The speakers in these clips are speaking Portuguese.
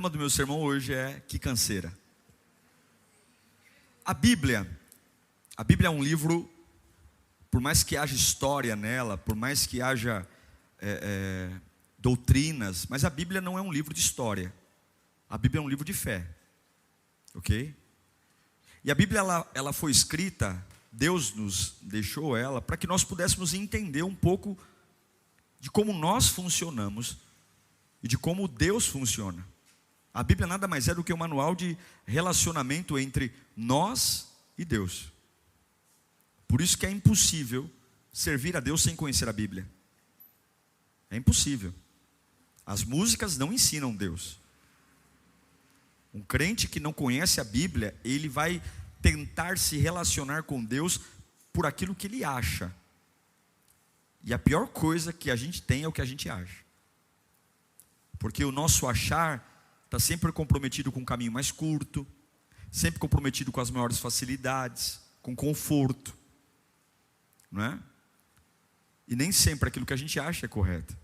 tema do meu sermão hoje é Que Canseira. A Bíblia é um livro, por mais que haja história nela, por mais que haja doutrinas, mas a Bíblia não é um livro de história. A Bíblia é um livro de fé, ok? E a Bíblia ela foi escrita, Deus nos deixou ela, para que nós pudéssemos entender um pouco de como nós funcionamos e de como Deus funciona. A Bíblia nada mais é do que um manual de relacionamento entre nós e Deus. Por isso que é impossível servir a Deus sem conhecer a Bíblia. É impossível. As músicas não ensinam Deus. Um crente que não conhece a Bíblia, ele vai tentar se relacionar com Deus por aquilo que ele acha. E a pior coisa que a gente tem é o que a gente acha. Porque o nosso achar está sempre comprometido com um caminho mais curto, sempre comprometido com as maiores facilidades, com conforto, não é? E nem sempre aquilo que a gente acha é correto.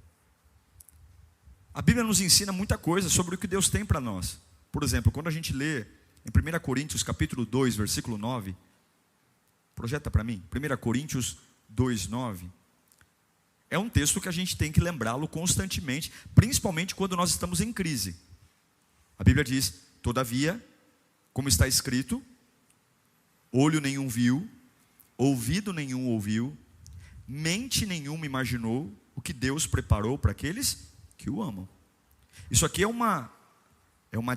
A Bíblia nos ensina muita coisa sobre o que Deus tem para nós. Por exemplo, quando a gente lê em 1 Coríntios capítulo 2, versículo 9, projeta para mim, 1 Coríntios 2, 9, é um texto que a gente tem que lembrá-lo constantemente, principalmente quando nós estamos em crise. A Bíblia diz: todavia, como está escrito, olho nenhum viu, ouvido nenhum ouviu, mente nenhuma imaginou o que Deus preparou para aqueles que o amam. Isso aqui é uma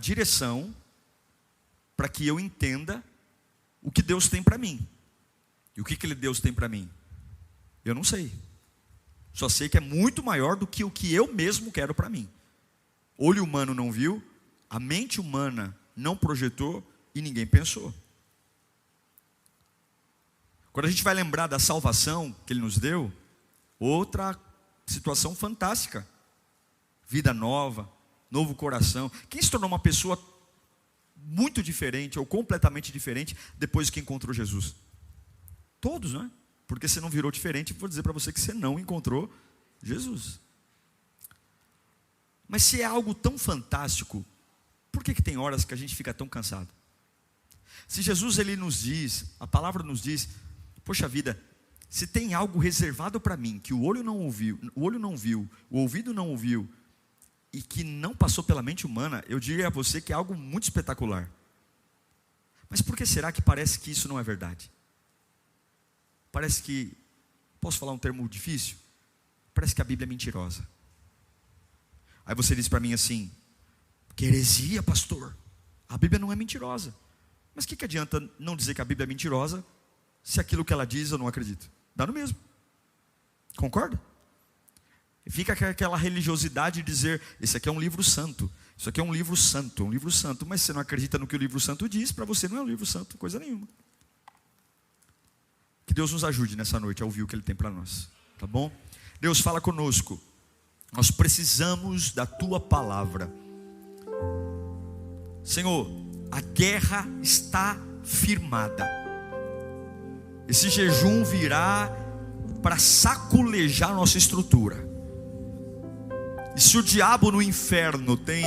direção para que eu entenda o que Deus tem para mim. E o que Deus tem para mim? Eu não sei. Só sei que é muito maior do que o que eu mesmo quero para mim. Olho humano não viu, a mente humana não projetou e ninguém pensou. Quando a gente vai lembrar da salvação que Ele nos deu, outra situação fantástica. Vida nova, novo coração. Quem se tornou uma pessoa muito diferente ou completamente diferente depois que encontrou Jesus? Todos, não é? Porque você não virou diferente, vou dizer para você que você não encontrou Jesus. Mas se é algo tão fantástico, por que tem horas que a gente fica tão cansado? Se Jesus ele nos diz, a palavra nos diz, poxa vida, se tem algo reservado para mim, que o olho não viu, o ouvido não ouviu, e que não passou pela mente humana, eu diria a você que é algo muito espetacular. Mas por que será que parece que isso não é verdade? Parece que, posso falar um termo difícil? Parece que a Bíblia é mentirosa. Aí você diz para mim assim: que heresia, pastor. A Bíblia não é mentirosa. Mas o que adianta não dizer que a Bíblia é mentirosa, se aquilo que ela diz eu não acredito? Dá no mesmo. Concorda? Fica aquela religiosidade de dizer: esse aqui é um livro santo, isso aqui é um livro santo, mas você não acredita no que o livro santo diz, para você não é um livro santo, coisa nenhuma. Que Deus nos ajude nessa noite a ouvir o que Ele tem para nós, tá bom? Deus, fala conosco, nós precisamos da Tua palavra. Senhor, a guerra está firmada, esse jejum virá para saculejar nossa estrutura. E se o diabo no inferno tem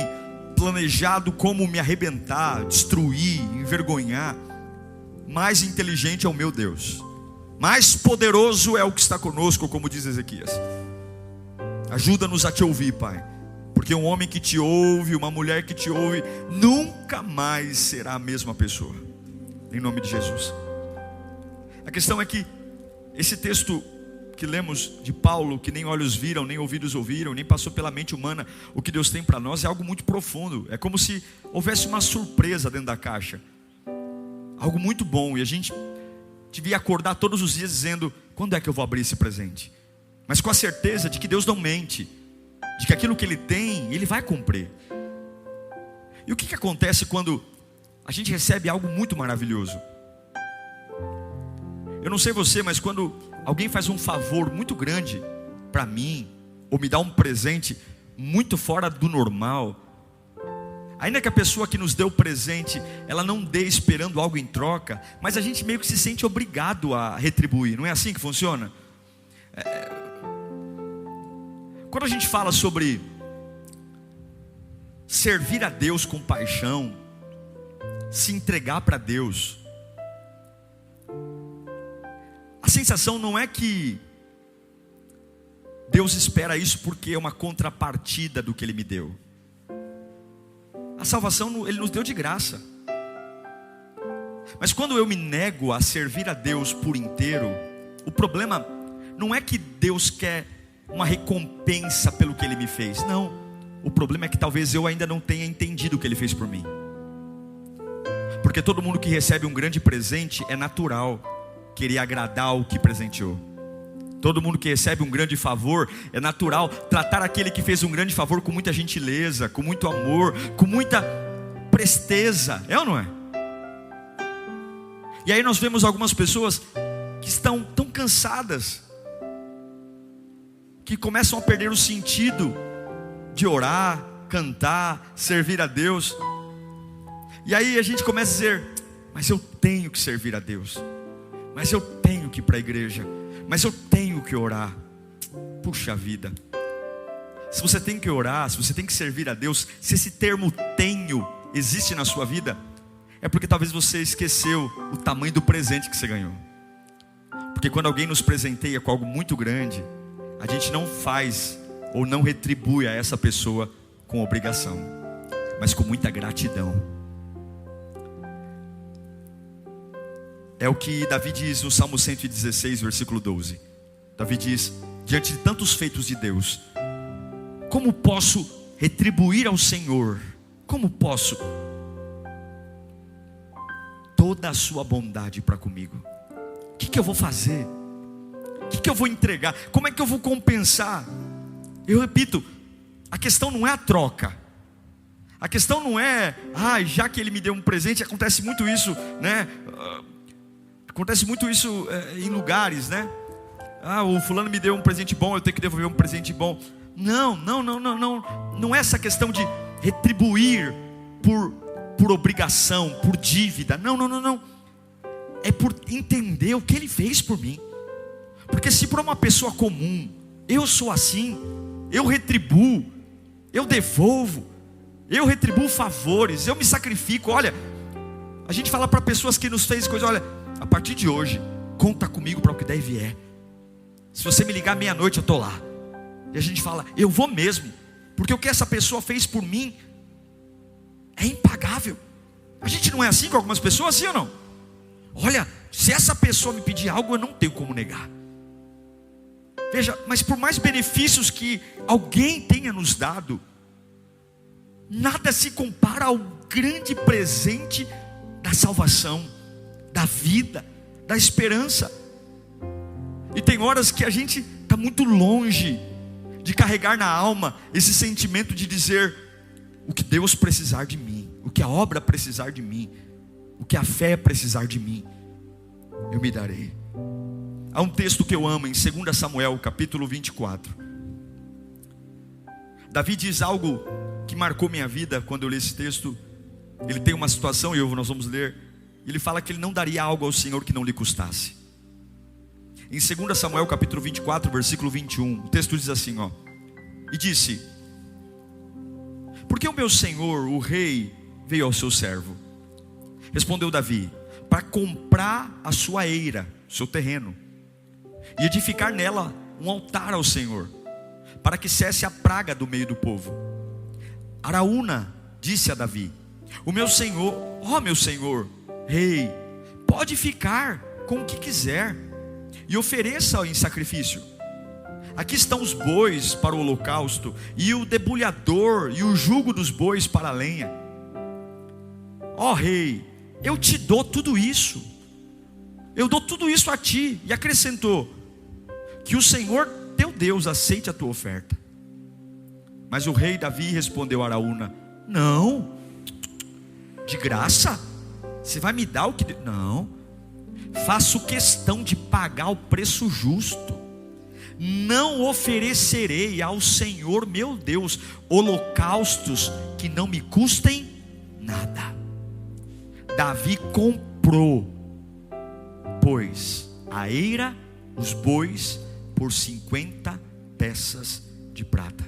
planejado como me arrebentar, destruir, envergonhar, mais inteligente é o meu Deus, mais poderoso é o que está conosco, como diz Ezequias. Ajuda-nos a Te ouvir, Pai, porque um homem que Te ouve, uma mulher que Te ouve, nunca mais será a mesma pessoa, em nome de Jesus. A questão é que esse texto que lemos de Paulo, que nem olhos viram, nem ouvidos ouviram, nem passou pela mente humana o que Deus tem para nós, é algo muito profundo. É como se houvesse uma surpresa dentro da caixa, algo muito bom, e a gente devia acordar todos os dias dizendo: quando é que eu vou abrir esse presente? Mas com a certeza de que Deus não mente, de que aquilo que Ele tem, Ele vai cumprir. E o que acontece quando a gente recebe algo muito maravilhoso? Eu não sei você, mas quando alguém faz um favor muito grande para mim, ou me dá um presente muito fora do normal, ainda que a pessoa que nos deu o presente, ela não dê esperando algo em troca, mas a gente meio que se sente obrigado a retribuir. Não é assim que funciona? Quando a gente fala sobre servir a Deus com paixão, se entregar para Deus, a sensação não é que Deus espera isso porque é uma contrapartida do que Ele me deu. A salvação Ele nos deu de graça. Mas quando eu me nego a servir a Deus por inteiro, o problema não é que Deus quer uma recompensa pelo que Ele me fez. Não, o problema é que talvez eu ainda não tenha entendido o que Ele fez por mim. Porque todo mundo que recebe um grande presente é natural querer agradar o que presenteou. Todo mundo que recebe um grande favor, é natural tratar aquele que fez um grande favor com muita gentileza, com muito amor, com muita presteza. É ou não é? E aí nós vemos algumas pessoas que estão tão cansadas, que começam a perder o sentido de orar, cantar, servir a Deus. E aí a gente começa a dizer: mas eu tenho que servir a Deus, mas eu tenho que ir para a igreja, mas eu tenho que orar. Puxa vida, se você tem que orar, se você tem que servir a Deus, se esse termo tenho existe na sua vida, é porque talvez você esqueceu o tamanho do presente que você ganhou. Porque quando alguém nos presenteia com algo muito grande, a gente não faz ou não retribui a essa pessoa com obrigação, mas com muita gratidão. É o que Davi diz no Salmo 116, versículo 12. Davi diz: diante de tantos feitos de Deus, como posso retribuir ao Senhor? Como posso? Toda a sua bondade para comigo. O que eu vou fazer? O que eu vou entregar? Como é que eu vou compensar? Eu repito, a questão não é a troca. A questão não é, já que ele me deu um presente. Acontece muito isso, né? Acontece muito isso em lugares, né? O fulano me deu um presente bom, eu tenho que devolver um presente bom. Não. Não é essa questão de retribuir por obrigação, por dívida. Não. É por entender o que Ele fez por mim. Porque se para uma pessoa comum eu sou assim, eu retribuo, eu devolvo, eu retribuo favores, eu me sacrifico. Olha, a gente fala para pessoas que nos fez coisa: olha, a partir de hoje, conta comigo para o que der e vier. Se você me ligar meia-noite, eu estou lá. E a gente fala: eu vou mesmo, porque o que essa pessoa fez por mim é impagável. A gente não é assim com algumas pessoas, sim ou não? Olha, se essa pessoa me pedir algo, eu não tenho como negar. Veja, mas por mais benefícios que alguém tenha nos dado, nada se compara ao grande presente da salvação, da vida, da esperança. E tem horas que a gente está muito longe de carregar na alma esse sentimento de dizer: o que Deus precisar de mim, o que a obra precisar de mim, o que a fé precisar de mim, eu me darei. Há um texto que eu amo em 2 Samuel, capítulo 24. Davi diz algo que marcou minha vida quando eu li esse texto. Ele tem uma situação, e nós vamos ler. Ele fala que ele não daria algo ao Senhor que não lhe custasse. Em 2 Samuel, capítulo 24, versículo 21, o texto diz assim, e disse: porque o meu senhor, o rei, veio ao seu servo. Respondeu Davi: para comprar a sua eira, seu terreno, e edificar nela um altar ao Senhor, para que cesse a praga do meio do povo. Araúna disse a Davi: o meu senhor, meu senhor, rei, pode ficar com o que quiser, e ofereça em sacrifício. Aqui estão os bois para o holocausto, e o debulhador, e o jugo dos bois para a lenha. Rei, eu te dou tudo isso, eu dou tudo isso a ti. E acrescentou: que o Senhor teu Deus aceite a tua oferta. Mas o rei Davi respondeu a Araúna: não, de graça, você vai me dar o que... Não, faço questão de pagar o preço justo. Não oferecerei ao Senhor meu Deus holocaustos que não me custem nada. Davi comprou, pois, a eira, os bois, por 50 peças de prata.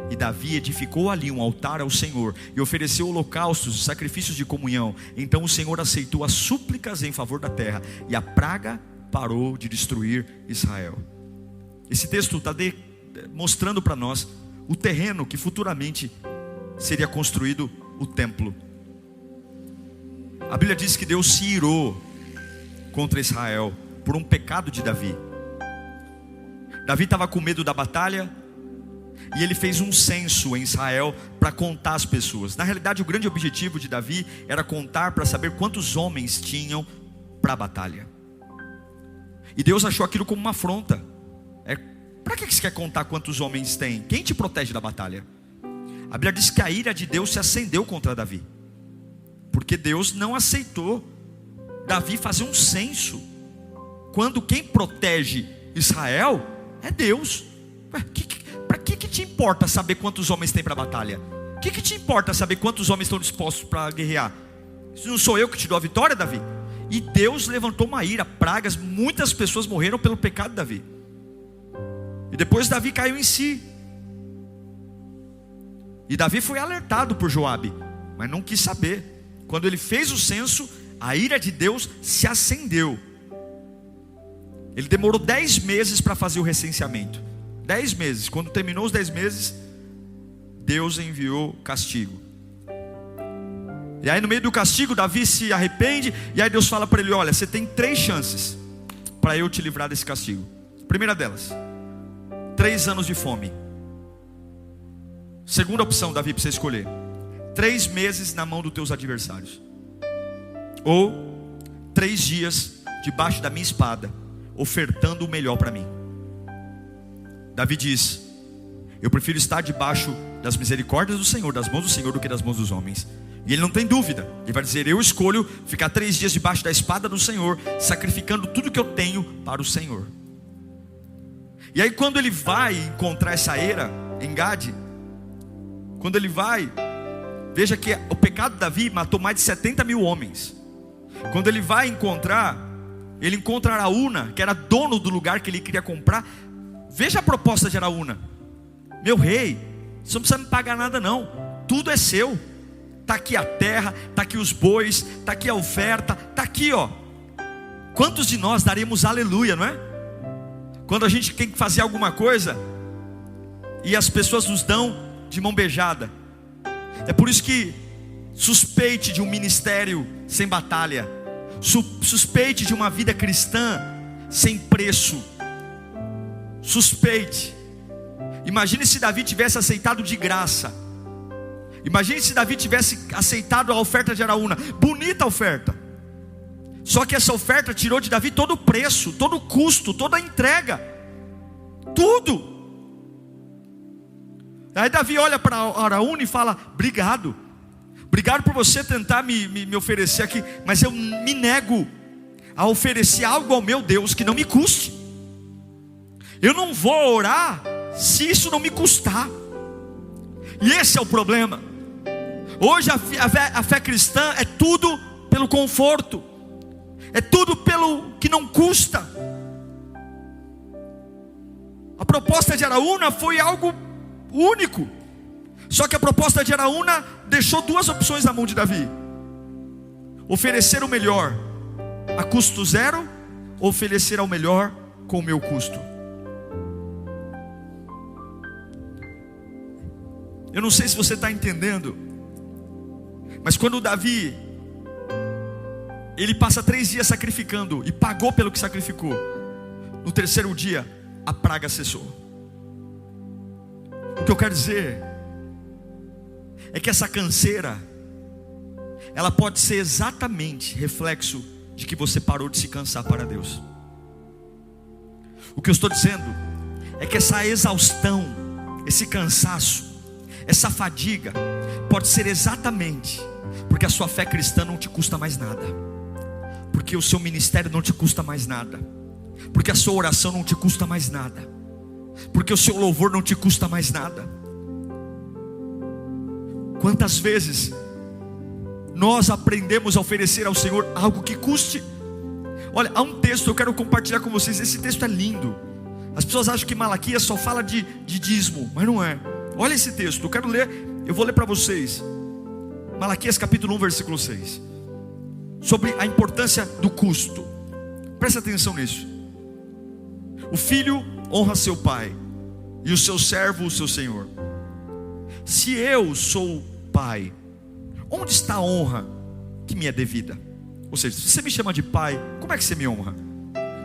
E Davi edificou ali um altar ao Senhor e ofereceu holocaustos e sacrifícios de comunhão. Então o Senhor aceitou as súplicas em favor da terra, e a praga parou de destruir Israel. Esse texto está mostrando para nós o terreno que futuramente seria construído o templo. A Bíblia diz que Deus se irou contra Israel por um pecado de Davi. Davi estava com medo da batalha, e ele fez um censo em Israel para contar as pessoas. Na realidade, o grande objetivo de Davi era contar para saber quantos homens tinham para a batalha. E Deus achou aquilo como uma afronta. Para que você quer contar quantos homens tem? Quem te protege da batalha? A Bíblia diz que a ira de Deus se acendeu contra Davi, porque Deus não aceitou Davi fazer um censo, quando quem protege Israel é Deus. Para que te importa saber quantos homens tem para a batalha? O que te importa saber quantos homens estão dispostos para guerrear? Se não sou eu que te dou a vitória, Davi? E Deus levantou uma ira, pragas, muitas pessoas morreram pelo pecado de Davi. E depois Davi caiu em si. E Davi foi alertado por Joabe, mas não quis saber. Quando ele fez o censo, a ira de Deus se acendeu. Ele demorou 10 meses para fazer o recenseamento. 10 meses, quando terminou os 10 meses, Deus enviou castigo. E aí no meio do castigo, Davi se arrepende, e aí Deus fala para ele: olha, você tem 3 chances para eu te livrar desse castigo. Primeira delas, 3 anos de fome. Segunda opção, Davi, para você escolher: 3 meses na mão dos teus adversários, ou 3 dias debaixo da minha espada, ofertando o melhor para mim. Davi diz: eu prefiro estar debaixo das misericórdias do Senhor, das mãos do Senhor, do que das mãos dos homens. E ele não tem dúvida, ele vai dizer: eu escolho ficar 3 dias debaixo da espada do Senhor, sacrificando tudo que eu tenho para o Senhor. E aí quando ele vai encontrar essa era em Gade, quando ele vai, veja que o pecado de Davi matou mais de 70 mil homens. Quando ele vai encontrar, ele encontra Araúna, que era dono do lugar que ele queria comprar. Veja a proposta de Araúna: meu rei, você não precisa me pagar nada não, tudo é seu. Está aqui a terra, está aqui os bois, está aqui a oferta, está aqui ó. Quantos de nós daremos aleluia, não é? Quando a gente tem que fazer alguma coisa e as pessoas nos dão de mão beijada. É por isso que suspeite de um ministério sem batalha, suspeite de uma vida cristã sem preço. Suspeite. Imagine se Davi tivesse aceitado de graça. Imagine se Davi tivesse aceitado a oferta de Araúna. Bonita oferta. Só que essa oferta tirou de Davi todo o preço, todo o custo, toda a entrega, tudo. Aí Davi olha para Araúna e fala: obrigado por você tentar me oferecer aqui, mas eu me nego a oferecer algo ao meu Deus que não me custe. Eu não vou orar se isso não me custar. E esse é o problema. Hoje a fé cristã é tudo pelo conforto, é tudo pelo que não custa. A proposta de Araúna foi algo único. Só que a proposta de Araúna deixou 2 opções na mão de Davi: oferecer o melhor a custo zero, ou oferecer ao melhor com o meu custo. Eu não sei se você está entendendo, mas quando Davi, ele passa 3 dias sacrificando e pagou pelo que sacrificou, no 3º dia a praga cessou. O que eu quero dizer é que essa canseira, ela pode ser exatamente reflexo de que você parou de se cansar para Deus. O que eu estou dizendo é que essa exaustão, esse cansaço, essa fadiga pode ser exatamente porque a sua fé cristã não te custa mais nada, porque o seu ministério não te custa mais nada, porque a sua oração não te custa mais nada, porque o seu louvor não te custa mais nada. Quantas vezes nós aprendemos a oferecer ao Senhor algo que custe? Olha, há um texto que eu quero compartilhar com vocês. Esse texto é lindo. As pessoas acham que Malaquias só fala de dízimo, mas não é. Olha esse texto, eu quero ler, eu vou ler para vocês. Malaquias capítulo 1, versículo 6. Sobre a importância do custo. Presta atenção nisso. O filho honra seu pai, e o seu servo o seu senhor. Se eu sou pai, onde está a honra que me é devida? Ou seja, se você me chama de pai, como é que você me honra?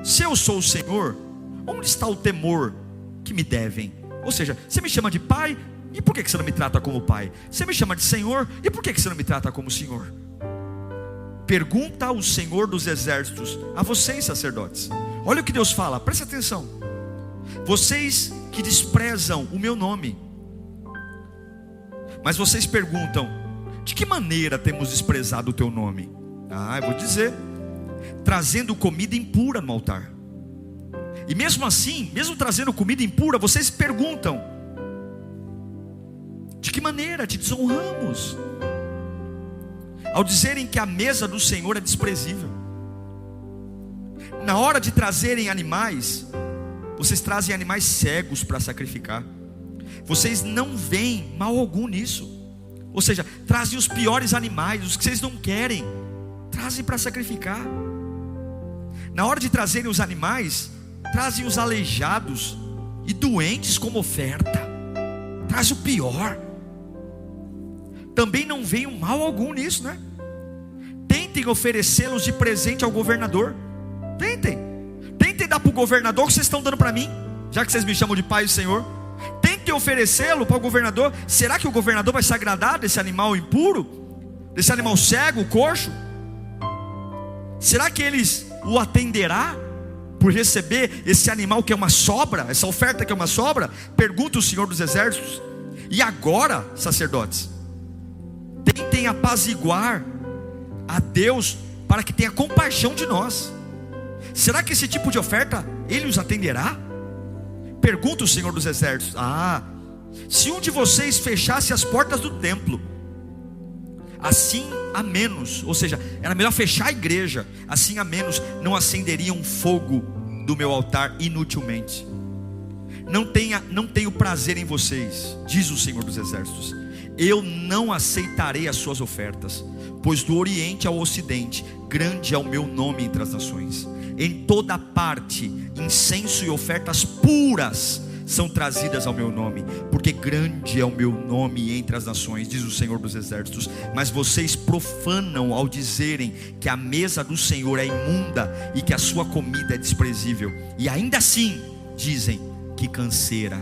Se eu sou o Senhor, onde está o temor que me devem? Ou seja, você me chama de pai, e por que você não me trata como pai? Você me chama de Senhor, e por que você não me trata como Senhor? Pergunta ao Senhor dos exércitos, a vocês sacerdotes. Olha o que Deus fala, presta atenção. Vocês que desprezam o meu nome, mas vocês perguntam, de que maneira temos desprezado o teu nome? Eu vou dizer, trazendo comida impura no altar. E mesmo assim, mesmo trazendo comida impura, vocês perguntam, de que maneira te desonramos? Ao dizerem que a mesa do Senhor é desprezível. Na hora de trazerem animais, vocês trazem animais cegos para sacrificar. Vocês não veem mal algum nisso. Ou seja, trazem os piores animais, os que vocês não querem, trazem para sacrificar. Na hora de trazerem os animais, trazem os aleijados e doentes como oferta. Traz o pior. Também não veem mal algum nisso, né? Tentem oferecê-los de presente ao governador. Tentem dar para o governador o que vocês estão dando para mim, já que vocês me chamam de pai e Senhor. Tentem oferecê-lo para o governador. Será que o governador vai se agradar desse animal impuro? Desse animal cego, coxo? Será que eles o atenderá por receber esse animal que é uma sobra, essa oferta que é uma sobra? Pergunta o Senhor dos exércitos. E agora, sacerdotes, tentem apaziguar a Deus para que tenha compaixão de nós. Será que esse tipo de oferta Ele os atenderá? Pergunta o Senhor dos exércitos. Se um de vocês fechasse as portas do templo, assim a menos, ou seja, era melhor fechar a igreja, assim a menos não acenderiam fogo do meu altar inutilmente. Não tenho prazer em vocês, diz o Senhor dos exércitos. Eu não aceitarei as suas ofertas, pois do oriente ao ocidente, grande é o meu nome entre as nações. Em toda parte, incenso e ofertas puras são trazidas ao meu nome, porque grande é o meu nome entre as nações, diz o Senhor dos exércitos. Mas vocês profanam ao dizerem que a mesa do Senhor é imunda e que a sua comida é desprezível, e ainda assim dizem, que canseira,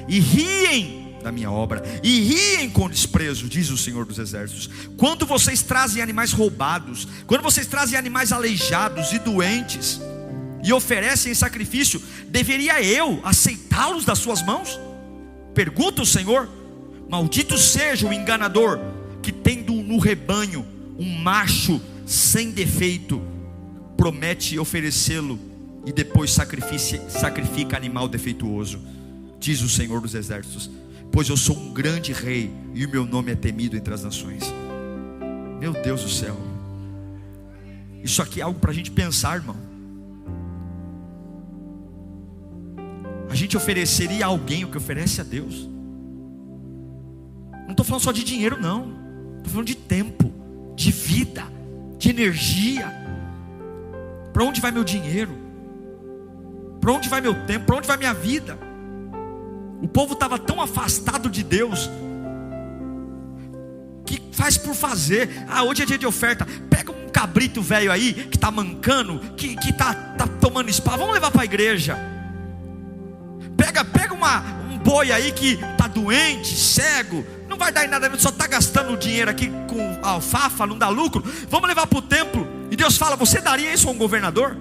e riem da minha obra, e riem com desprezo, diz o Senhor dos exércitos. Quando vocês trazem animais roubados, quando vocês trazem animais aleijados e doentes, e oferecem em sacrifício, deveria eu aceitá-los das suas mãos? Pergunta o Senhor. Maldito seja o enganador, que tendo no rebanho um macho sem defeito, promete oferecê-lo, e depois sacrifica animal defeituoso, diz o Senhor dos exércitos. Pois eu sou um grande rei, e o meu nome é temido entre as nações. Meu Deus do céu, isso aqui é algo para a gente pensar, irmão. A gente ofereceria a alguém o que oferece a Deus? Não estou falando só de dinheiro, não. Estou falando de tempo, de vida, de energia. Para onde vai meu dinheiro? Para onde vai meu tempo? Para onde vai minha vida? O povo estava tão afastado de Deus, que faz por fazer. Hoje é dia de oferta. Pega um cabrito velho aí, que está mancando, que está tomando spa, vamos levar para a igreja. Pega um boi aí que está doente, cego, não vai dar em nada, só está gastando dinheiro aqui com alfafa, não dá lucro. Vamos levar para o templo. E Deus fala, você daria isso a um governador?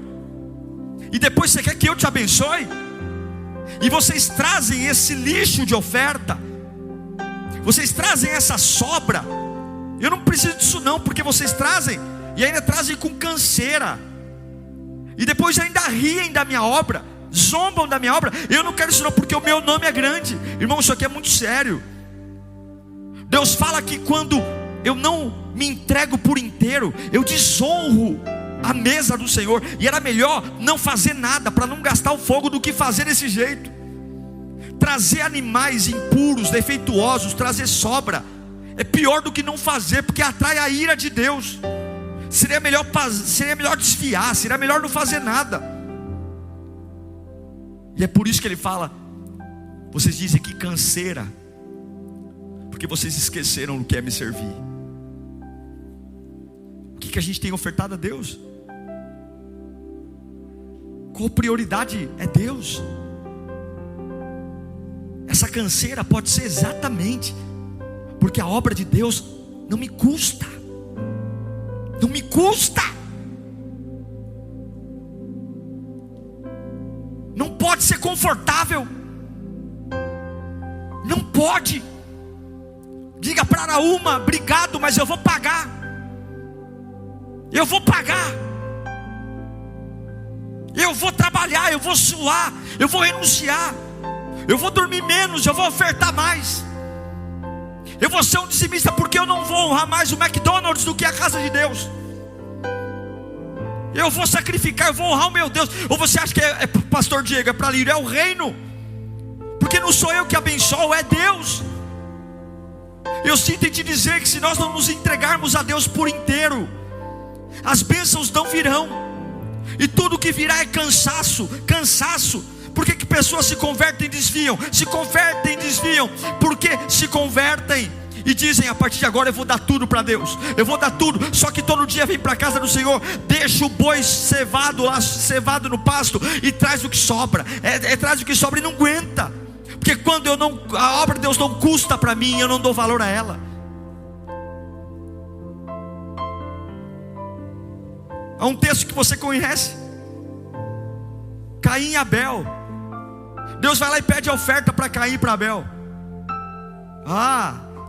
E depois você quer que eu te abençoe? E vocês trazem esse lixo de oferta, vocês trazem essa sobra. Eu não preciso disso não, porque vocês trazem, e ainda trazem com canseira, e depois ainda riem da minha obra, zombam da minha obra. Eu não quero isso não, porque o meu nome é grande. Irmão, isso aqui é muito sério. Deus fala que quando eu não me entrego por inteiro, eu desonro a mesa do Senhor. E era melhor não fazer nada, para não gastar o fogo, do que fazer desse jeito. Trazer animais impuros, defeituosos, trazer sobra, é pior do que não fazer, porque atrai a ira de Deus. Seria melhor desviar, seria melhor não fazer nada. E é por isso que ele fala: vocês dizem que canseira, porque vocês esqueceram o que é me servir. O que a gente tem ofertado a Deus? Qual prioridade é Deus? Essa canseira pode ser exatamente porque a obra de Deus não me custa. Não me custa. Não pode ser confortável. Não pode. Diga para Araúma: obrigado, mas eu vou pagar. Eu vou pagar. Eu vou trabalhar, eu vou suar, eu vou renunciar, eu vou dormir menos, eu vou ofertar mais. Eu vou ser um dizimista porque eu não vou honrar mais o McDonald's do que a casa de Deus. Eu vou sacrificar, eu vou honrar o meu Deus. Ou você acha que é pastor Diego, é para Lírio? É o reino. Porque não sou eu que abençoo, é Deus. Eu sinto em te dizer que se nós não nos entregarmos a Deus por inteiro, as bênçãos não virão. E tudo que virá é cansaço, cansaço. Por que pessoas se convertem e desviam? Se convertem e desviam porque se convertem e dizem: a partir de agora eu vou dar tudo para Deus, eu vou dar tudo. Só que todo dia vem para a casa do Senhor, deixa o boi cevado lá, cevado no pasto, e traz o que sobra, traz o que sobra e não aguenta. Porque quando a obra de Deus não custa para mim, eu não dou valor a ela. Há um texto que você conhece, Caim e Abel. Deus vai lá e pede a oferta para Caim e para Abel.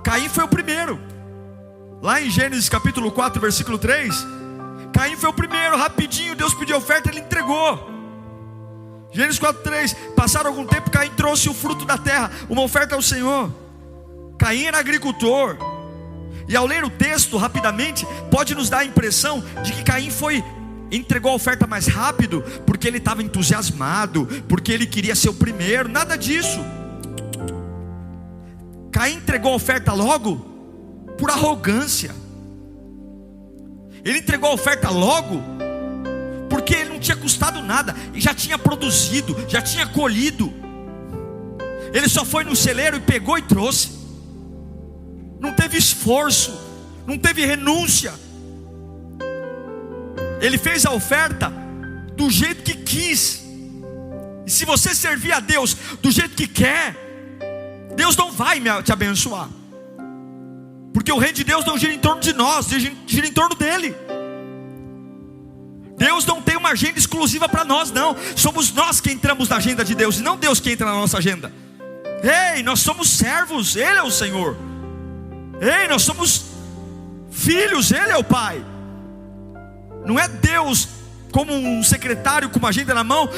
Caim foi o primeiro. Lá em Gênesis capítulo 4, versículo 3, Caim foi o primeiro. Rapidinho Deus pediu oferta, ele entregou. Gênesis 4, 3. Passaram algum tempo, Caim trouxe o fruto da terra, uma oferta ao Senhor. Caim era agricultor. E ao ler o texto rapidamente, pode nos dar a impressão de que Caim entregou a oferta mais rápido, porque ele estava entusiasmado, porque ele queria ser o primeiro. Nada disso. Caim entregou a oferta logo por arrogância. Ele entregou a oferta logo porque ele não tinha custado nada, e já tinha produzido, já tinha colhido. Ele só foi no celeiro e pegou e trouxe. Não teve esforço, não teve renúncia. Ele fez a oferta do jeito que quis. E se você servir a Deus do jeito que quer, Deus não vai te abençoar. Porque o reino de Deus não gira em torno de nós, gira em torno dele. Deus não tem uma agenda exclusiva para nós, não. Somos nós que entramos na agenda de Deus, e não Deus que entra na nossa agenda. Ei, nós somos servos, Ele é o Senhor. Ei, nós somos filhos, Ele é o Pai. Não é Deus como um secretário com uma agenda na mão,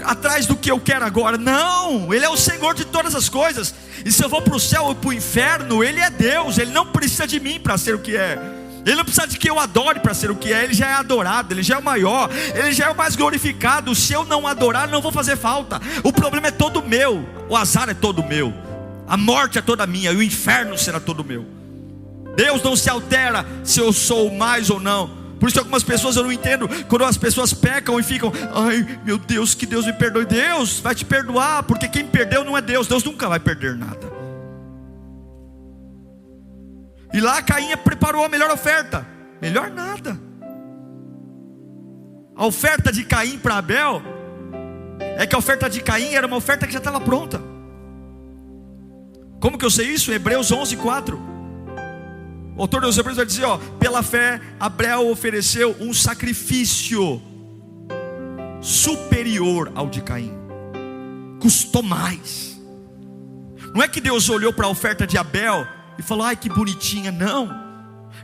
atrás do que eu quero agora. Não, Ele é o Senhor de todas as coisas. E se eu vou para o céu ou para o inferno, Ele é Deus. Ele não precisa de mim para ser o que é. Ele não precisa de que eu adore para ser o que é. Ele já é adorado, Ele já é o maior, Ele já é o mais glorificado. Se eu não adorar, não vou fazer falta. O problema é todo meu, o azar é todo meu, a morte é toda minha, e o inferno será todo meu. Deus não se altera se eu sou mais ou não. Por isso algumas pessoas eu não entendo, quando as pessoas pecam e ficam: ai meu Deus, que Deus me perdoe. Deus vai te perdoar, porque quem perdeu não é Deus. Deus nunca vai perder nada. E lá Caim preparou a melhor oferta. Melhor nada. A oferta de Caim para Abel é que a oferta de Caim era uma oferta que já estava pronta. Como que eu sei isso? Hebreus 11, 4. O autor dos Hebreus vai dizer: pela fé Abel ofereceu um sacrifício superior ao de Caim. Custou mais. Não é que Deus olhou para a oferta de Abel e falou: ai que bonitinha. Não.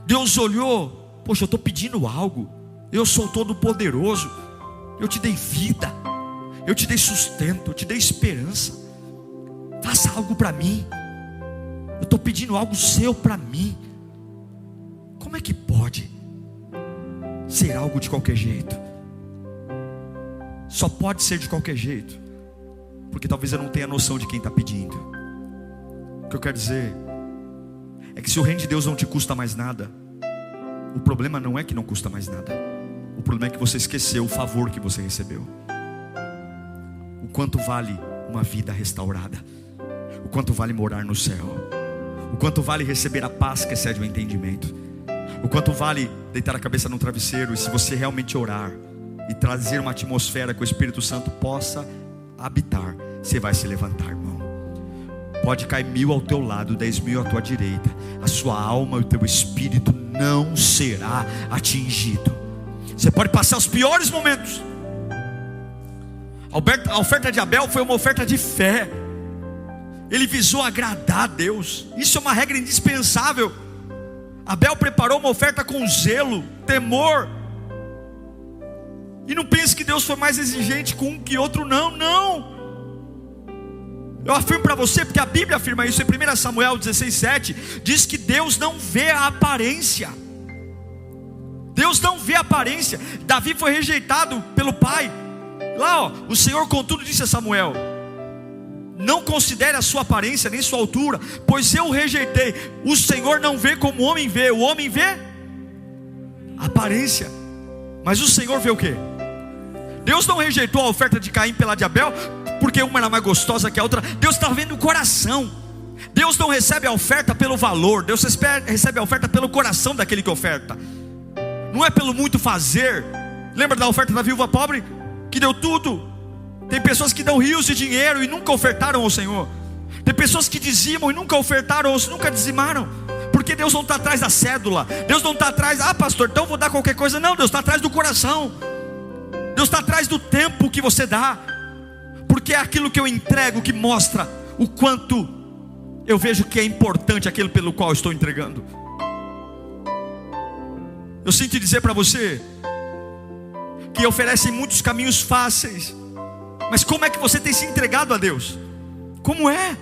Deus olhou: poxa, eu estou pedindo algo. Eu sou todo poderoso. Eu te dei vida, eu te dei sustento, eu te dei esperança. Faça algo para mim. Eu estou pedindo algo seu para mim. Como é que pode ser algo de qualquer jeito? Só pode ser de qualquer jeito porque talvez eu não tenha noção de quem está pedindo. O que eu quero dizer é que se o reino de Deus não te custa mais nada, o problema não é que não custa mais nada, o problema é que você esqueceu o favor que você recebeu. O quanto vale uma vida restaurada, o quanto vale morar no céu, o quanto vale receber a paz que excede o entendimento, o quanto vale deitar a cabeça no travesseiro. E se você realmente orar e trazer uma atmosfera que o Espírito Santo possa habitar, você vai se levantar, irmão. Pode cair 1000 ao teu lado, 10.000 à tua direita, a sua alma e o teu espírito não será atingido. Você pode passar os piores momentos. A oferta de Abel foi uma oferta de fé. Ele visou agradar a Deus. Isso é uma regra indispensável. Abel preparou uma oferta com zelo, temor. E não pense que Deus foi mais exigente com um que outro, não. Eu afirmo para você, porque a Bíblia afirma isso. Em 1 Samuel 16:7 diz que Deus não vê a aparência. Deus não vê a aparência. Davi foi rejeitado pelo pai. Lá, o Senhor contudo disse a Samuel: não considere a sua aparência nem sua altura, pois eu o rejeitei. O Senhor não vê como o homem vê. O homem vê a aparência, mas o Senhor vê o quê? Deus não rejeitou a oferta de Caim pela de Abel porque uma era mais gostosa que a outra. Deus está vendo o coração. Deus não recebe a oferta pelo valor, Deus recebe a oferta pelo coração daquele que oferta. Não é pelo muito fazer. Lembra da oferta da viúva pobre, que deu tudo? Tem pessoas que dão rios de dinheiro e nunca ofertaram ao Senhor. Tem pessoas que dizimam e nunca ofertaram, ou nunca dizimaram. Porque Deus não está atrás da cédula. Deus não está atrás, pastor, então vou dar qualquer coisa. Não, Deus está atrás do coração. Deus está atrás do tempo que você dá. Porque é aquilo que eu entrego que mostra o quanto eu vejo que é importante aquilo pelo qual eu estou entregando. Eu sinto dizer para você que oferecem muitos caminhos fáceis, mas como é que você tem se entregado a Deus? Como é?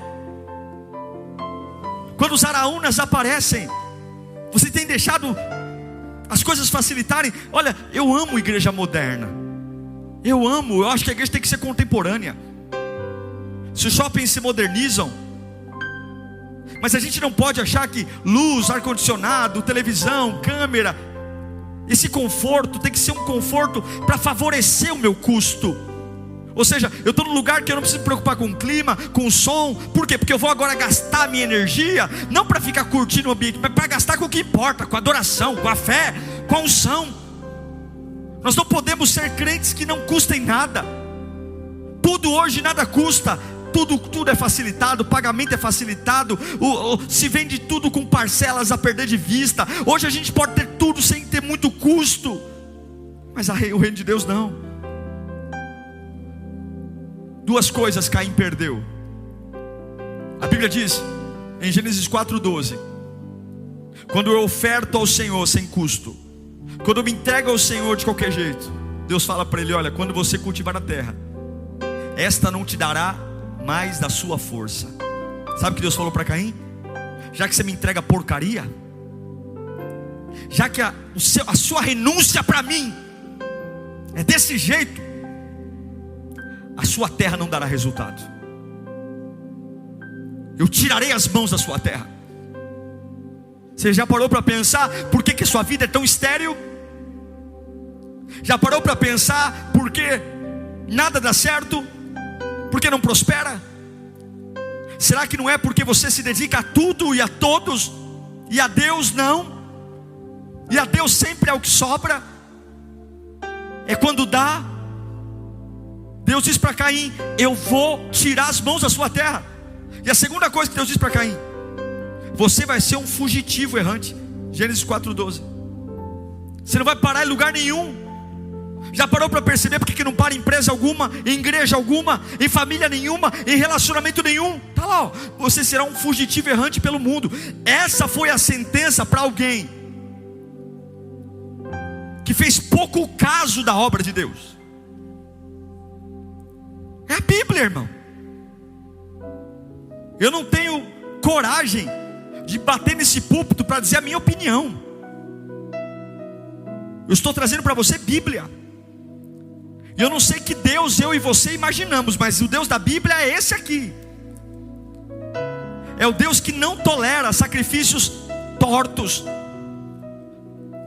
Quando os araúnas aparecem, você tem deixado as coisas facilitarem? Olha, eu amo igreja moderna. Eu acho que a igreja tem que ser contemporânea. Se os shoppings se modernizam, mas a gente não pode achar que luz, ar-condicionado, televisão, câmera, esse conforto tem que ser um conforto para favorecer o meu custo. Ou seja, eu estou num lugar que eu não preciso me preocupar com o clima, com o som. Por quê? Porque eu vou agora gastar a minha energia, não para ficar curtindo o ambiente, mas para gastar com o que importa, com a adoração, com a fé, com a unção. Nós não podemos ser crentes que não custem nada. Tudo hoje nada custa. Tudo é facilitado, o pagamento é facilitado, se vende tudo com parcelas a perder de vista. Hoje a gente pode ter tudo sem ter muito custo, mas o reino de Deus não. Duas coisas Caim perdeu. A Bíblia diz em Gênesis 4:12: quando eu oferto ao Senhor sem custo, quando eu me entrego ao Senhor de qualquer jeito, Deus fala para ele: olha, quando você cultivar a terra, esta não te dará mais da sua força. Sabe o que Deus falou para Caim? Já que você me entrega porcaria, já que a sua renúncia para mim é desse jeito, a sua terra não dará resultado. Eu tirarei as mãos da sua terra. Você já parou para pensar por que sua vida é tão estéril? Já parou para pensar por que nada dá certo? Por que não prospera? Será que não é porque você se dedica a tudo e a todos, e a Deus não? E a Deus sempre é o que sobra? É quando dá. Deus diz para Caim: eu vou tirar as mãos da sua terra. E a segunda coisa que Deus diz para Caim: você vai ser um fugitivo errante. Gênesis 4:12. Você não vai parar em lugar nenhum. Já parou para perceber porque que não para em empresa alguma, em igreja alguma, em família nenhuma, em relacionamento nenhum? Está lá, ó. Você será um fugitivo errante pelo mundo. Essa foi a sentença para alguém que fez pouco caso da obra de Deus. É a Bíblia, irmão. Eu não tenho coragem de bater nesse púlpito para dizer a minha opinião. Eu estou trazendo para você Bíblia. E eu não sei que Deus eu e você imaginamos, mas o Deus da Bíblia é esse aqui. É o Deus que não tolera sacrifícios tortos.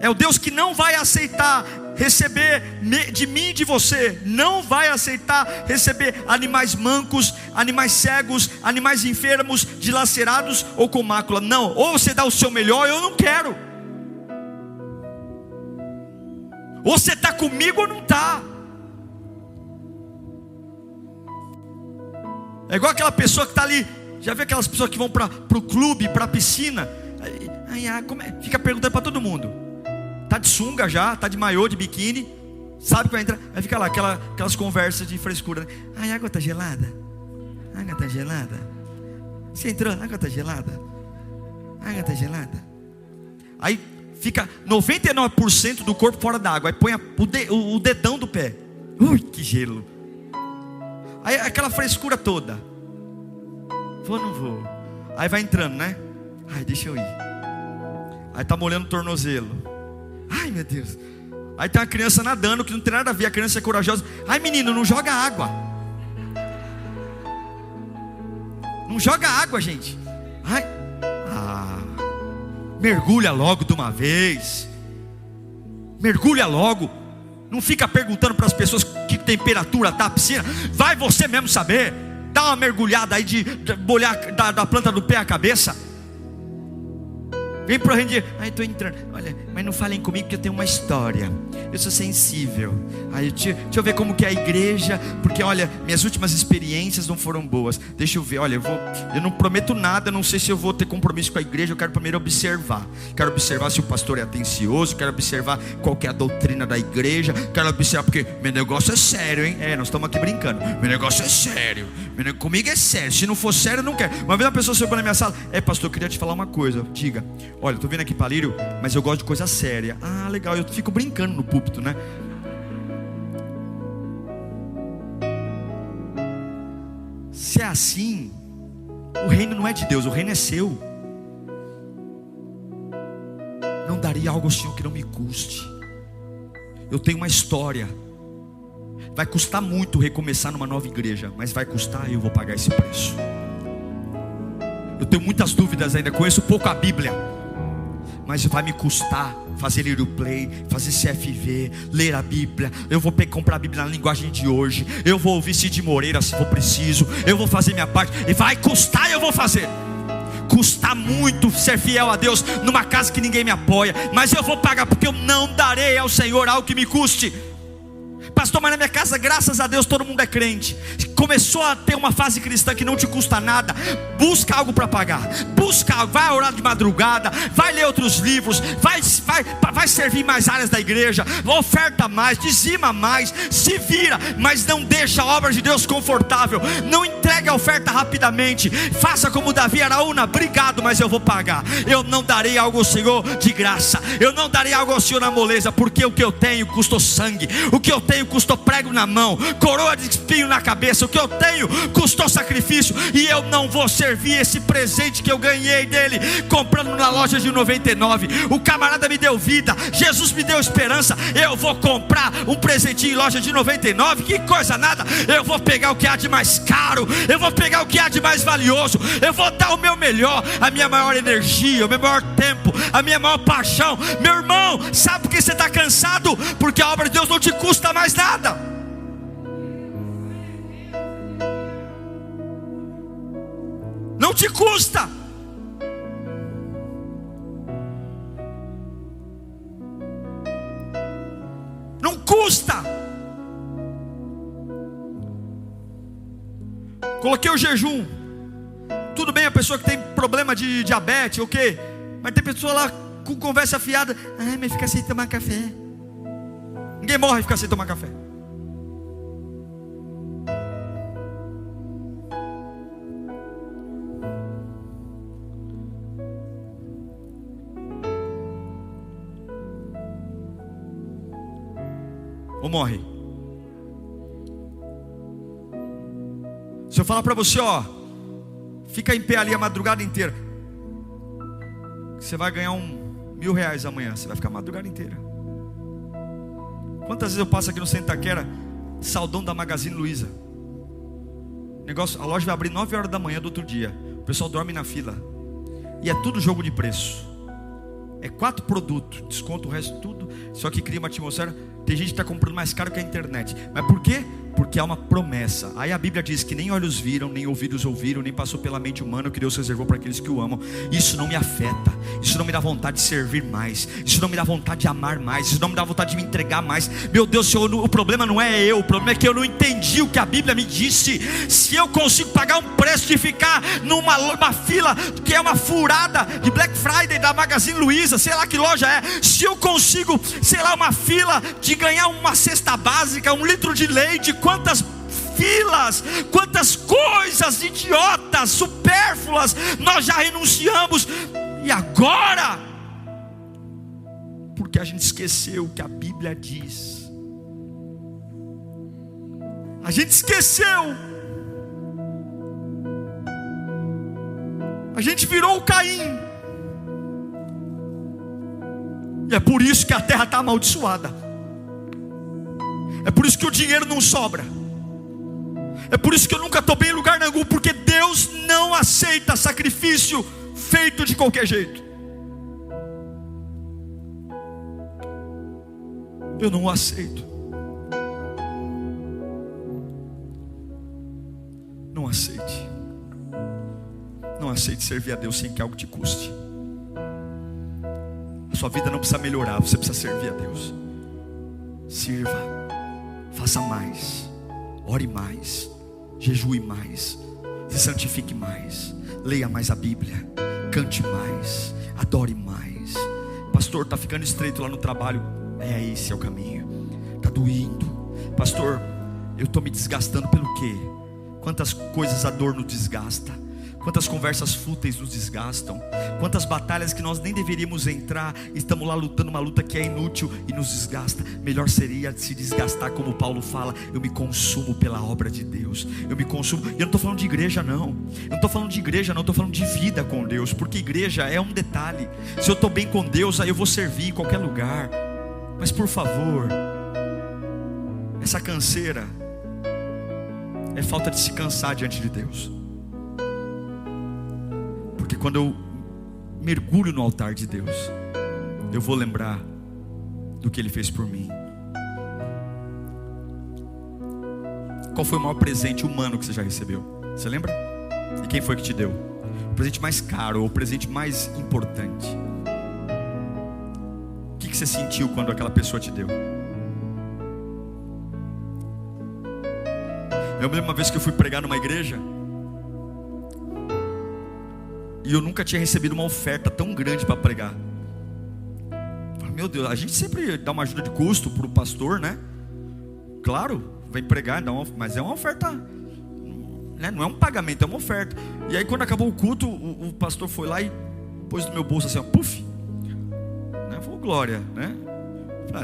É o Deus que não vai aceitar receber de mim e de você. Não vai aceitar receber animais mancos, animais cegos, animais enfermos, dilacerados ou com mácula. Não, ou você dá o seu melhor, eu não quero. Ou você está comigo ou não está. É igual aquela pessoa que está ali. Já viu aquelas pessoas que vão para o clube, para a piscina? Fica perguntando para todo mundo. Está de sunga já, está de maiô, de biquíni. Sabe que vai entrar. Aí fica lá, aquelas conversas de frescura. A água está gelada. A água está gelada. Você entrou, a água está gelada. A água está gelada. Aí fica 99% do corpo fora da água. Aí põe o dedão do pé. Ui, que gelo. Aí aquela frescura toda. Vou ou não vou? Aí vai entrando, né? Ai, deixa eu ir. Aí tá molhando o tornozelo. Ai, meu Deus. Aí tem uma criança nadando que não tem nada a ver. A criança é corajosa. Ai, menino, não joga água. Não joga água, gente. Ai. Mergulha logo de uma vez. Mergulha logo. Não fica perguntando para as pessoas que temperatura está a piscina. Vai você mesmo saber. Dá uma mergulhada aí de molhar da planta do pé à cabeça. Vem pro render. Ai, estou entrando. Olha, mas não falem comigo que eu tenho uma história. Eu sou sensível. Aí, deixa eu ver como que é a igreja. Porque olha, minhas últimas experiências não foram boas. Deixa eu ver, olha, eu não prometo nada. Não sei se eu vou ter compromisso com a igreja. Eu quero primeiro observar. Quero observar se o pastor é atencioso. Quero observar qual que é a doutrina da igreja. Quero observar, porque meu negócio é sério, hein? Nós estamos aqui brincando. Meu negócio é sério. Comigo é sério. Se não for sério, eu não quero. Uma vez uma pessoa chegou na minha sala. Pastor, eu queria te falar uma coisa. Diga. Olha, eu estou vindo aqui para Lírio, mas eu gosto de coisa séria. Ah, legal, eu fico brincando no púlpito, né? Se é assim, o reino não é de Deus, o reino é seu. Não daria algo ao Senhor que não me custe. Eu tenho uma história. Vai custar muito recomeçar numa nova igreja, mas vai custar e eu vou pagar esse preço. Eu tenho muitas dúvidas ainda, conheço pouco a Bíblia, mas vai me custar fazer Lírio Play, fazer CFV, ler a Bíblia. Eu vou comprar a Bíblia na linguagem de hoje. Eu vou ouvir Cid Moreira se for preciso. Eu vou fazer minha parte. E vai custar e eu vou fazer. Custa muito ser fiel a Deus numa casa que ninguém me apoia, mas eu vou pagar, porque eu não darei ao Senhor algo que me custe. Pastor, mas na minha casa, graças a Deus, todo mundo é crente. Começou a ter uma fase cristã que não te custa nada. Busca algo para pagar. Busca algo, vai orar de madrugada, vai ler outros livros, vai servir mais áreas da igreja, oferta mais, dizima mais, se vira, mas não deixa a obra de Deus confortável. Não entregue a oferta rapidamente. Faça como Davi Araúna: obrigado, mas eu vou pagar. Eu não darei algo ao Senhor de graça. Eu não darei algo ao Senhor na moleza, porque o que eu tenho custou sangue. O que eu tenho custou prego na mão, coroa de espinho na cabeça. O que eu tenho custou sacrifício. E eu não vou servir esse presente que eu ganhei dele comprando na loja de 99. O camarada me deu vida, Jesus me deu esperança. Eu vou comprar um presentinho em loja de 99? Que coisa nada. Eu vou pegar o que há de mais caro. Eu vou pegar o que há de mais valioso. Eu vou dar o meu melhor, a minha maior energia, o meu maior tempo, a minha maior paixão. Meu irmão, sabe por que você está cansado? Porque a obra de Deus não te custa mais nada. Não te custa. Não custa. Coloquei o jejum. Tudo bem a pessoa que tem problema de diabetes, ok? Mas tem pessoa lá com conversa afiada: ai, mas fica sem tomar café. Ninguém morre e fica sem tomar café. Ou morre. Se eu falar para você, ó, fica em pé ali a madrugada inteira, você vai ganhar R$1.000 amanhã. Você vai ficar a madrugada inteira. Quantas vezes eu passo aqui no Centro Itaquera, Saldão da Magazine Luiza. A loja vai abrir 9 horas da manhã do outro dia. O pessoal dorme na fila. E é tudo jogo de preço. É 4 produtos, desconto o resto tudo. Só que cria uma atmosfera. Tem gente que está comprando mais caro que a internet. Mas por quê? Porque há uma promessa. Aí a Bíblia diz que nem olhos viram, nem ouvidos ouviram, nem passou pela mente humana o que Deus reservou para aqueles que o amam. Isso não me afeta. Isso não me dá vontade de servir mais. Isso não me dá vontade de amar mais. Isso não me dá vontade de me entregar mais. Meu Deus, Senhor, o problema não é eu. O problema é que eu não entendi o que a Bíblia me disse. Se eu consigo pagar um preço de ficar numa fila que é uma furada de Black Friday da Magazine Luiza, sei lá que loja é. Se eu consigo, sei lá, uma fila de ganhar uma cesta básica, 1 litro de leite, quantas filas, quantas coisas idiotas, supérfluas nós já renunciamos. E agora, porque a gente esqueceu o que a Bíblia diz. A gente esqueceu. A gente virou o Caim. E é por isso que a terra está amaldiçoada. É por isso que o dinheiro não sobra. É por isso que eu nunca estou bem em lugar nenhum. Porque Deus não aceita sacrifício feito de qualquer jeito. Eu não o aceito. Não aceite. Não aceite servir a Deus sem que algo te custe. A sua vida não precisa melhorar, você precisa servir a Deus. Sirva. Faça mais, ore mais, jejue mais, se santifique mais, leia mais a Bíblia, cante mais, adore mais. Pastor, está ficando estreito lá no trabalho. Esse é o caminho. Está doendo. Pastor, eu estou me desgastando pelo quê? Quantas coisas a dor nos desgasta. Quantas conversas fúteis nos desgastam. Quantas batalhas que nós nem deveríamos entrar. Estamos lá lutando uma luta que é inútil e nos desgasta. Melhor seria se desgastar, como Paulo fala. Eu me consumo pela obra de Deus. Eu me consumo. E eu não estou falando de igreja não. Eu não estou falando de igreja não. Estou falando de vida com Deus. Porque igreja é um detalhe. Se eu estou bem com Deus, aí eu vou servir em qualquer lugar. Mas por favor, essa canseira é falta de se cansar diante de Deus. Porque quando eu mergulho no altar de Deus, eu vou lembrar do que Ele fez por mim. Qual foi o maior presente humano que você já recebeu? Você lembra? E quem foi que te deu? O presente mais caro ou o presente mais importante? O que você sentiu quando aquela pessoa te deu? Eu me lembro uma vez que eu fui pregar numa igreja e eu nunca tinha recebido uma oferta tão grande para pregar. Meu Deus, a gente sempre dá uma ajuda de custo para o pastor, né? Claro, vem pregar, mas é uma oferta, né? Não é um pagamento, é uma oferta. E aí quando acabou o culto, o pastor foi lá e pôs no meu bolso assim, ó, puf, né? Falou, glória, né?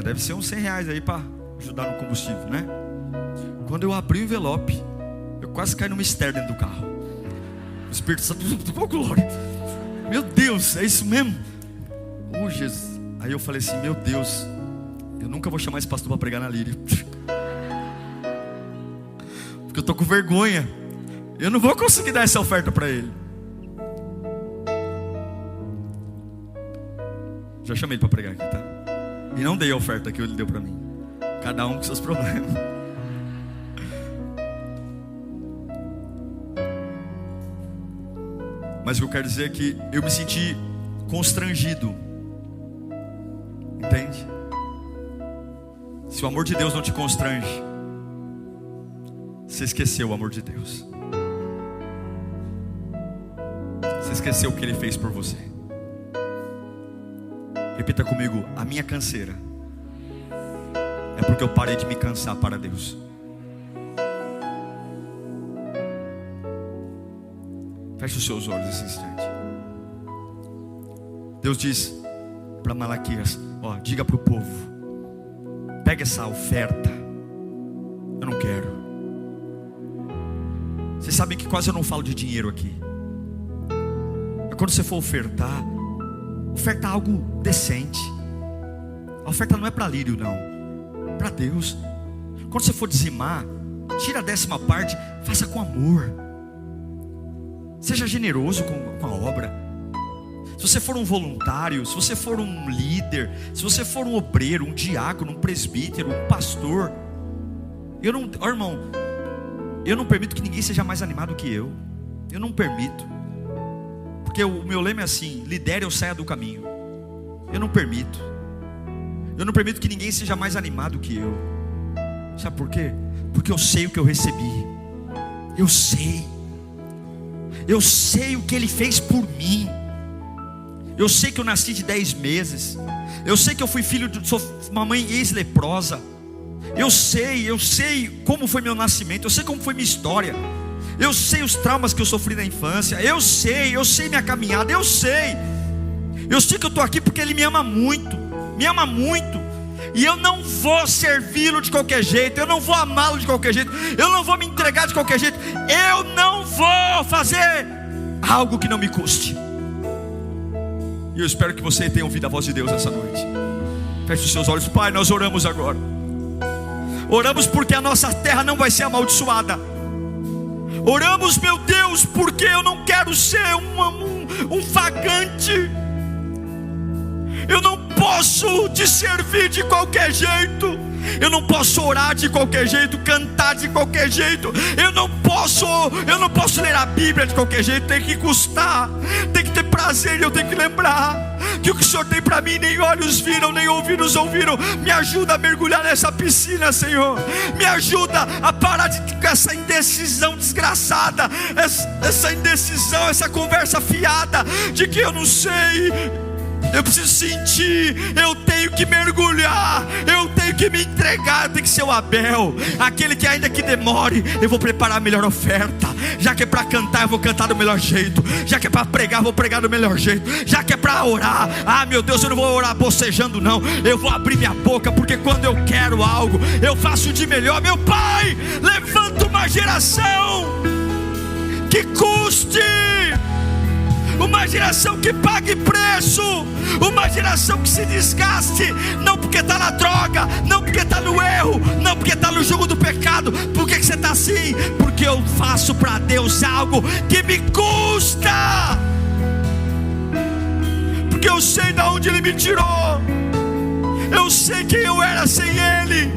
Deve ser uns 100 reais aí para ajudar no combustível, né? Quando eu abri o envelope, eu quase caí numa estéreo dentro do carro. O Espírito Santo, oh, glória. Meu Deus, é isso mesmo? Oh, Jesus. Aí eu falei assim, meu Deus, eu nunca vou chamar esse pastor para pregar na Lírio. Porque eu estou com vergonha. Eu não vou conseguir dar essa oferta para ele. Já chamei ele para pregar aqui, tá? E não dei a oferta que ele deu para mim. Cada um com seus problemas. Mas o que eu quero dizer é que eu me senti constrangido. Entende? Se o amor de Deus não te constrange, você esqueceu o amor de Deus. Você esqueceu o que Ele fez por você. Repita comigo, a minha canseira é porque eu parei de me cansar para Deus. Feche os seus olhos nesse instante. Deus diz para Malaquias, ó, diga para o povo, pega essa oferta. Eu não quero. Vocês sabem que quase eu não falo de dinheiro aqui. Mas quando você for ofertar, oferta algo decente. A oferta não é para Lírio não, para Deus. Quando você for dizimar, tira a 10ª parte, faça com amor. Seja generoso com a obra. Se você for um voluntário, se você for um líder, se você for um obreiro, um diácono, um presbítero, um pastor, irmão, eu não permito que ninguém seja mais animado que eu. Eu não permito. Porque o meu lema é assim: lidere ou saia do caminho. Eu não permito. Eu não permito que ninguém seja mais animado que eu. Sabe por quê? Porque eu sei o que eu recebi. Eu sei o que Ele fez por mim. Eu sei que eu nasci de 10 meses. Eu sei que eu fui filho de uma mãe ex-leprosa. Eu sei como foi meu nascimento. Eu sei como foi minha história. Eu sei os traumas que eu sofri na infância. Eu sei minha caminhada. Eu sei que eu estou aqui porque Ele me ama muito. Me ama muito. E eu não vou servi-lo de qualquer jeito. Eu não vou amá-lo de qualquer jeito. Eu não vou me entregar de qualquer jeito. Eu não vou fazer algo que não me custe. E eu espero que você tenha ouvido a voz de Deus essa noite. Feche os seus olhos. Pai, nós oramos agora. Oramos porque a nossa terra não vai ser amaldiçoada. Oramos, meu Deus, porque eu não quero ser um vagante. Eu não posso te servir de qualquer jeito. Eu não posso orar de qualquer jeito, cantar de qualquer jeito. Eu não posso ler a Bíblia de qualquer jeito. Tem que custar, tem que ter prazer. E eu tenho que lembrar que o que o Senhor tem para mim, nem olhos viram, nem ouvidos ouviram. Me ajuda a mergulhar nessa piscina, Senhor. Me ajuda a parar com essa indecisão desgraçada, essa indecisão, essa conversa fiada de que eu não sei. Eu preciso sentir, eu tenho que mergulhar, eu tenho que me entregar, eu tenho que ser o Abel, aquele que ainda que demore, eu vou preparar a melhor oferta. Já que é para cantar, eu vou cantar do melhor jeito. Já que é para pregar, eu vou pregar do melhor jeito. Já que é para orar, meu Deus, eu não vou orar bocejando não. Eu vou abrir minha boca, porque quando eu quero algo, eu faço de melhor. Meu Pai, levanta uma geração que custe, uma geração que pague preço, uma geração que se desgaste, não porque está na droga, não porque está no erro, não porque está no jugo do pecado. Por que você está assim? Porque eu faço para Deus algo que me custa, porque eu sei de onde Ele me tirou, eu sei quem eu era sem Ele,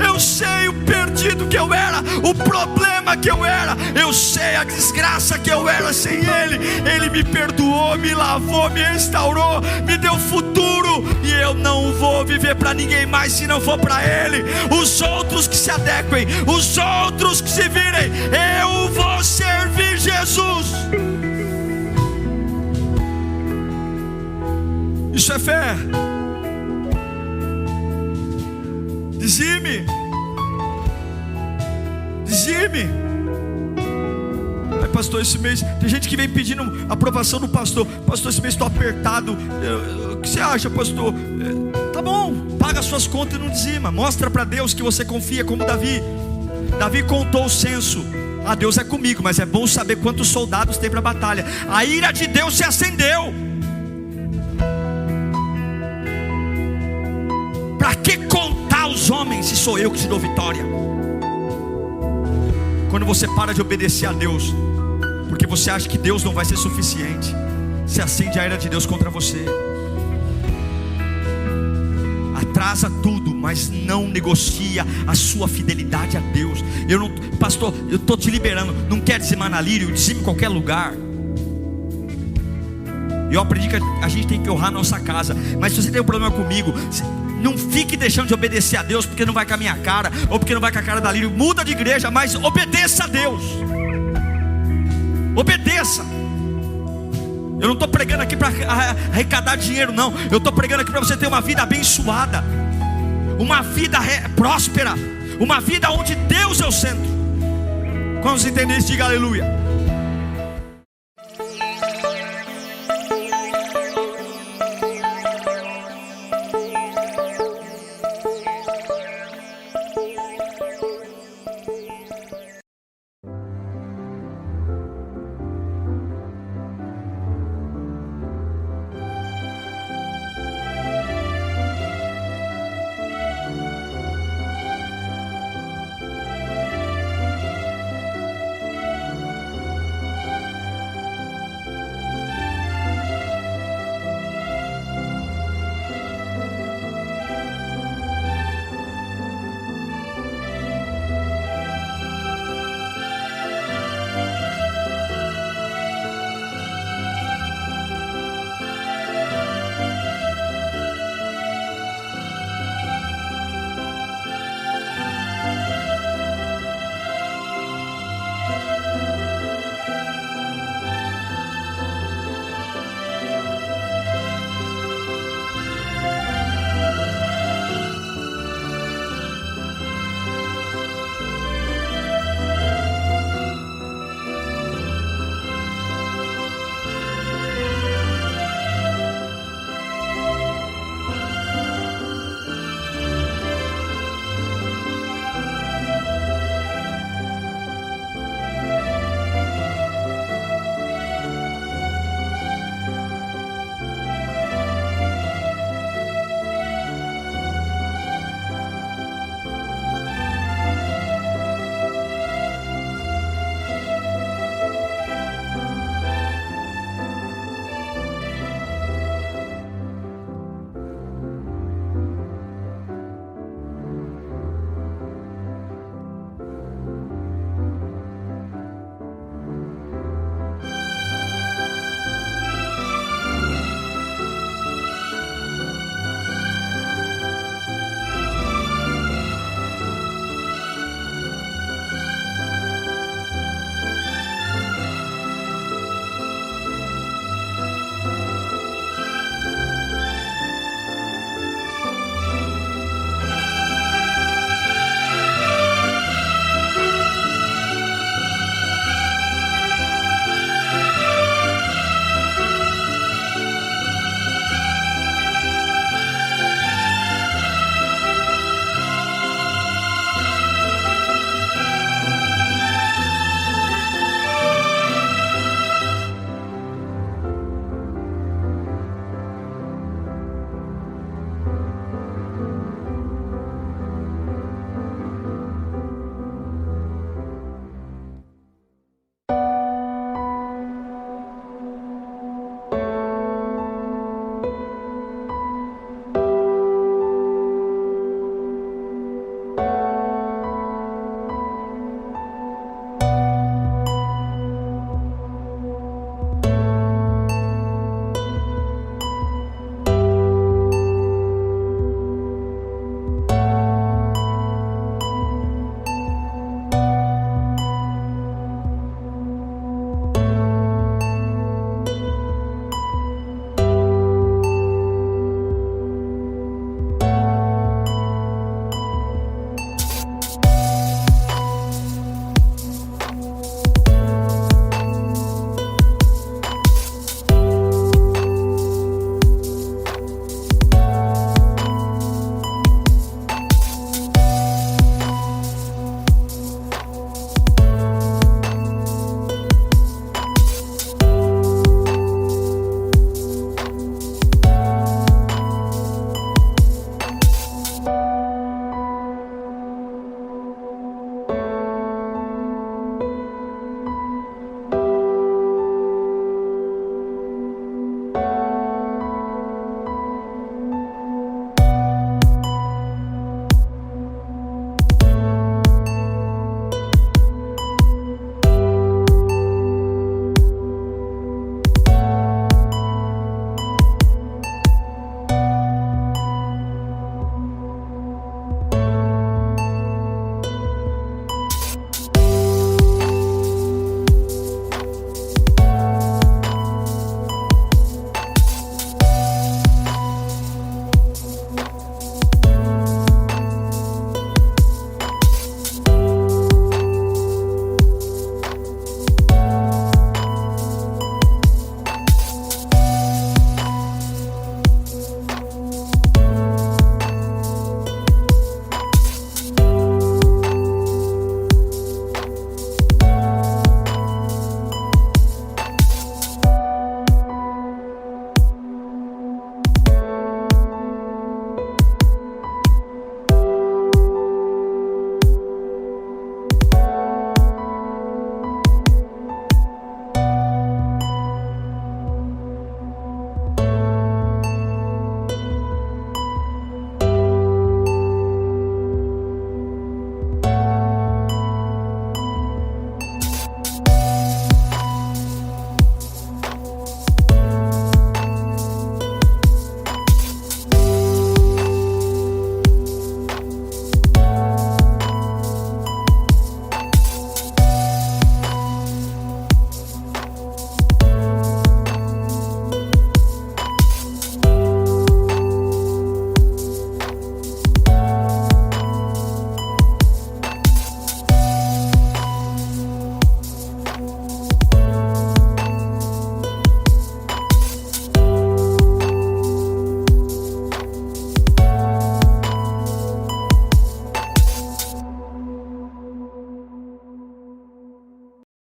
eu sei o perdido que eu era, o problema que eu era, eu sei a desgraça que eu era sem Ele. Ele me perdoou, me lavou, me restaurou, me deu futuro. E eu não vou viver para ninguém mais se não for para Ele. Os outros que se adequem, os outros que se virem, eu vou servir Jesus. Isso é fé. Dizime. Aí, pastor, esse mês tem gente que vem pedindo aprovação do pastor. Pastor, esse mês estou apertado. O que você acha, pastor? Tá bom, paga as suas contas e não dizima. Mostra para Deus que você confia, como Davi. Davi contou o censo. Deus é comigo, mas é bom saber quantos soldados tem para a batalha. A ira de Deus se acendeu. Para que contar os homens se sou eu que te dou vitória? Quando você para de obedecer a Deus, porque você acha que Deus não vai ser suficiente, se acende a ira de Deus contra você. Atrasa tudo, mas não negocia a sua fidelidade a Deus. Pastor, eu estou te liberando. Não quer dizimar na Lírio, dizime em qualquer lugar. Eu aprendi que a gente tem que honrar a nossa casa. Mas se você tem um problema comigo, não fique deixando de obedecer a Deus porque não vai com a minha cara, ou porque não vai com a cara da Lírio. Muda de igreja, mas obedeça a Deus. Obedeça. Eu não estou pregando aqui para arrecadar dinheiro, não. Eu estou pregando aqui para você ter uma vida abençoada, uma vida próspera, uma vida onde Deus é o centro. Quando você entender isso, diga aleluia.